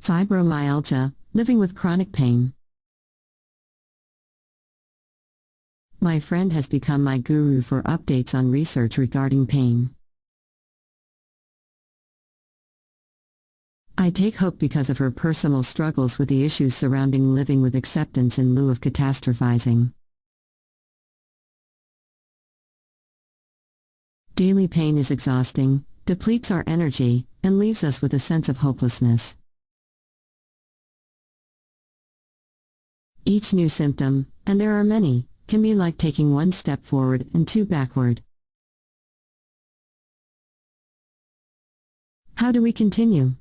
Fibromyalgia, living with chronic pain. My friend has become my guru for updates on research regarding pain. I take hope because of her personal struggles with the issues surrounding living with acceptance in lieu of catastrophizing. Daily pain is exhausting, depletes our energy, and leaves us with a sense of hopelessness. Each new symptom, and there are many, can be like taking one step forward and two backward. How do we continue?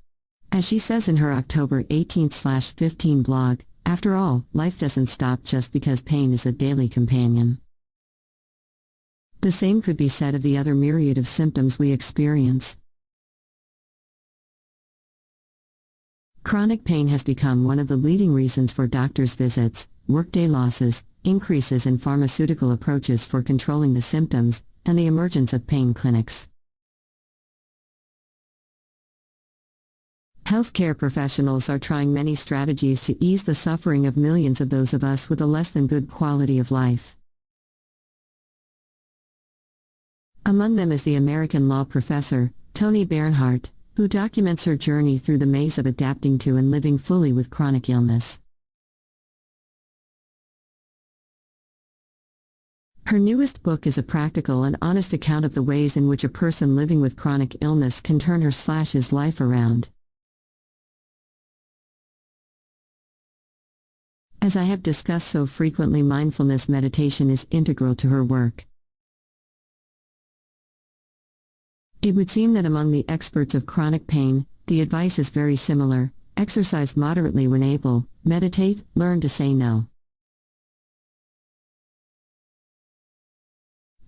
As she says in her October 18/15 blog, after all, life doesn't stop just because pain is a daily companion. The same could be said of the other myriad of symptoms we experience. Chronic pain has become one of the leading reasons for doctors' visits, workday losses, increases in pharmaceutical approaches for controlling the symptoms, and the emergence of pain clinics. Healthcare professionals are trying many strategies to ease the suffering of millions of those of us with a less than good quality of life. Among them is the American law professor, Toni Bernhardt, who documents her journey through the maze of adapting to and living fully with chronic illness. Her newest book is a practical and honest account of the ways in which a person living with chronic illness can turn her/his life around. As I have discussed so frequently, mindfulness meditation is integral to her work. It would seem that among the experts of chronic pain, the advice is very similar: exercise moderately when able, meditate, learn to say no.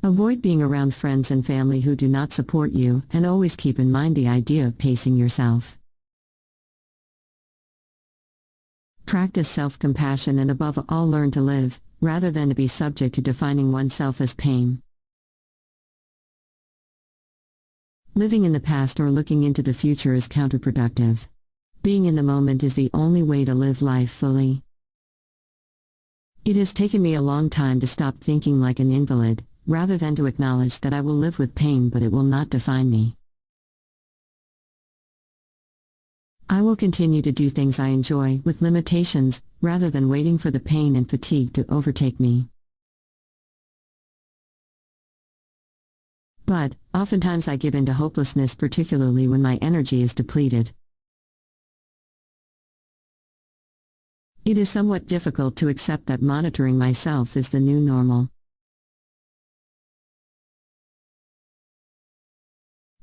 Avoid being around friends and family who do not support you, and always keep in mind the idea of pacing yourself. Practice self-compassion and above all learn to live, rather than to be subject to defining oneself as pain. Living in the past or looking into the future is counterproductive. Being in the moment is the only way to live life fully. It has taken me a long time to stop thinking like an invalid, rather than to acknowledge that I will live with pain but it will not define me. I will continue to do things I enjoy, with limitations, rather than waiting for the pain and fatigue to overtake me. But, oftentimes I give in to hopelessness, particularly when my energy is depleted. It is somewhat difficult to accept that monitoring myself is the new normal.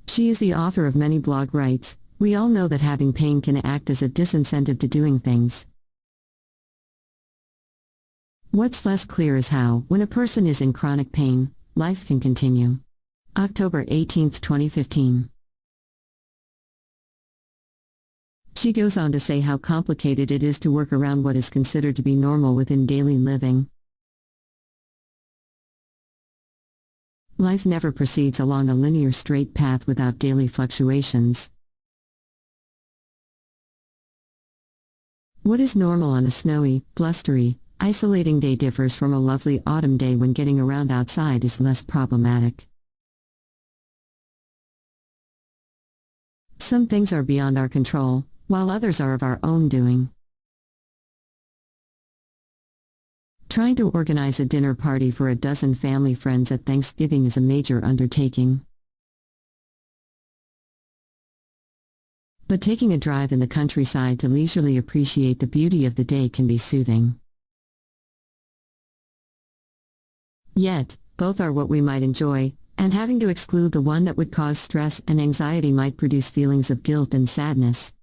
She is the author of many blog writes. We all know that having pain can act as a disincentive to doing things. What's less clear is how, when a person is in chronic pain, life can continue. October 18, 2015. She goes on to say how complicated it is to work around what is considered to be normal within daily living. Life never proceeds along a linear straight path without daily fluctuations. What is normal on a snowy, blustery, isolating day differs from a lovely autumn day when getting around outside is less problematic. Some things are beyond our control, while others are of our own doing. Trying to organize a dinner party for a dozen family friends at Thanksgiving is a major undertaking. But taking a drive in the countryside to leisurely appreciate the beauty of the day can be soothing. Yet, both are what we might enjoy, and having to exclude the one that would cause stress and anxiety might produce feelings of guilt and sadness.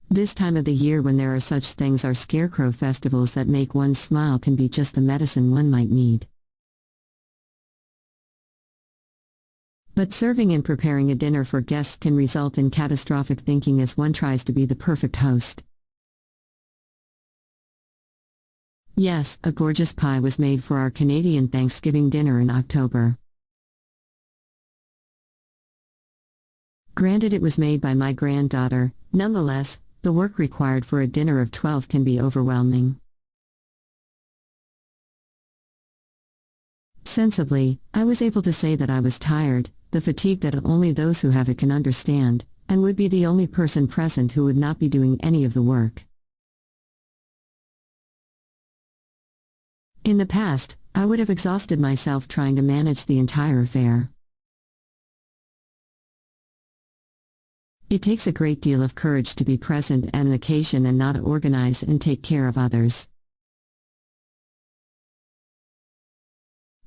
This time of the year, when there are such things as scarecrow festivals that make one smile, can be just the medicine one might need. But serving and preparing a dinner for guests can result in catastrophic thinking as one tries to be the perfect host. Yes, a gorgeous pie was made for our Canadian Thanksgiving dinner in October. Granted, it was made by my granddaughter, nonetheless, the work required for a dinner of 12 can be overwhelming. Sensibly, I was able to say that I was tired, the fatigue that only those who have it can understand, and would be the only person present who would not be doing any of the work. In the past, I would have exhausted myself trying to manage the entire affair. It takes a great deal of courage to be present at an occasion and not organize and take care of others.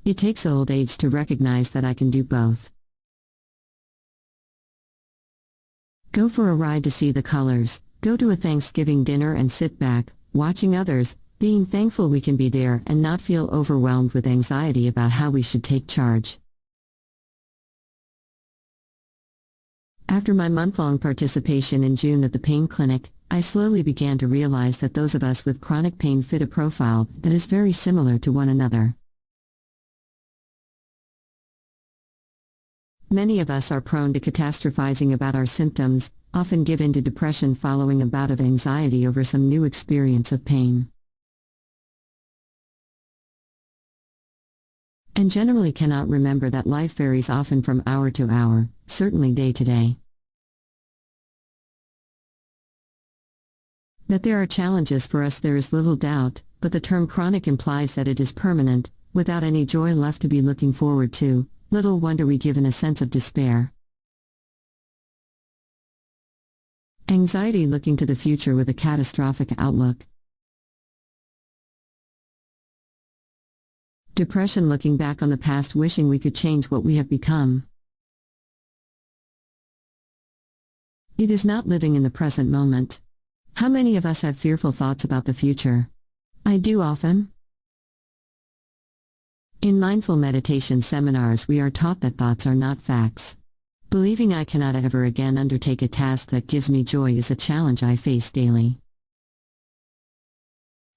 It takes old age to recognize that I can do both. Go for a ride to see the colors, go to a Thanksgiving dinner and sit back, watching others, being thankful we can be there and not feel overwhelmed with anxiety about how we should take charge. After my month-long participation in June at the pain clinic, I slowly began to realize that those of us with chronic pain fit a profile that is very similar to one another. Many of us are prone to catastrophizing about our symptoms, often give in to depression following a bout of anxiety over some new experience of pain, and generally cannot remember that life varies often from hour to hour, certainly day to day. That there are challenges for us there is little doubt, but the term chronic implies that it is permanent, without any joy left to be looking forward to. Little wonder we give in a sense of despair. Anxiety looking to the future with a catastrophic outlook. Depression looking back on the past wishing we could change what we have become. It is not living in the present moment. How many of us have fearful thoughts about the future? I do often. In mindful meditation seminars we are taught that thoughts are not facts. Believing I cannot ever again undertake a task that gives me joy is a challenge I face daily.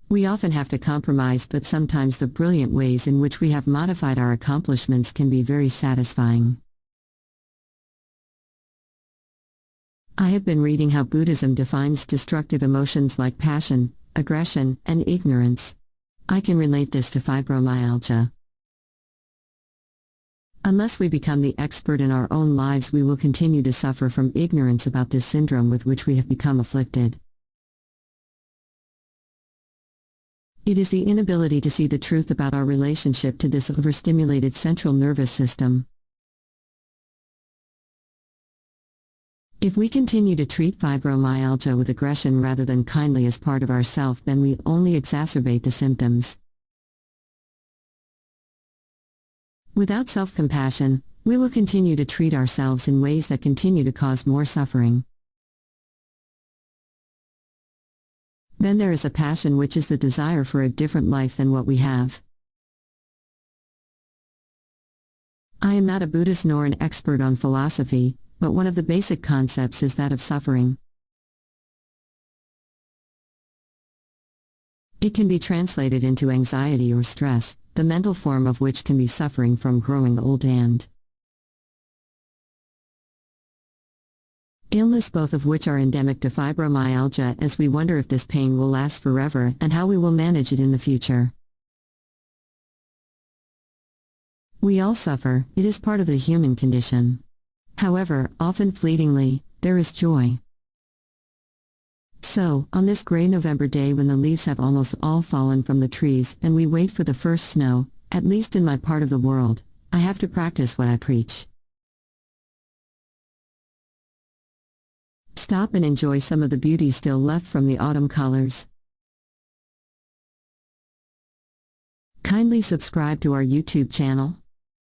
We often have to compromise, but sometimes the brilliant ways in which we have modified our accomplishments can be very satisfying. I have been reading how Buddhism defines destructive emotions like passion, aggression, and ignorance. I can relate this to fibromyalgia. Unless we become the expert in our own lives, we will continue to suffer from ignorance about this syndrome with which we have become afflicted. It is the inability to see the truth about our relationship to this overstimulated central nervous system. If we continue to treat fibromyalgia with aggression rather than kindly as part of ourself, then we only exacerbate the symptoms. Without self-compassion, we will continue to treat ourselves in ways that continue to cause more suffering. Then there is a passion, which is the desire for a different life than what we have. I am not a Buddhist nor an expert on philosophy, but one of the basic concepts is that of suffering. It can be translated into anxiety or stress, the mental form of which can be suffering from growing old and illness, both of which are endemic to fibromyalgia, as we wonder if this pain will last forever and how we will manage it in the future. We all suffer, it is part of the human condition. However, often fleetingly, there is joy. So, on this gray November day when the leaves have almost all fallen from the trees and we wait for the first snow, at least in my part of the world, I have to practice what I preach. Stop and enjoy some of the beauty still left from the autumn colors. Kindly subscribe to our YouTube channel.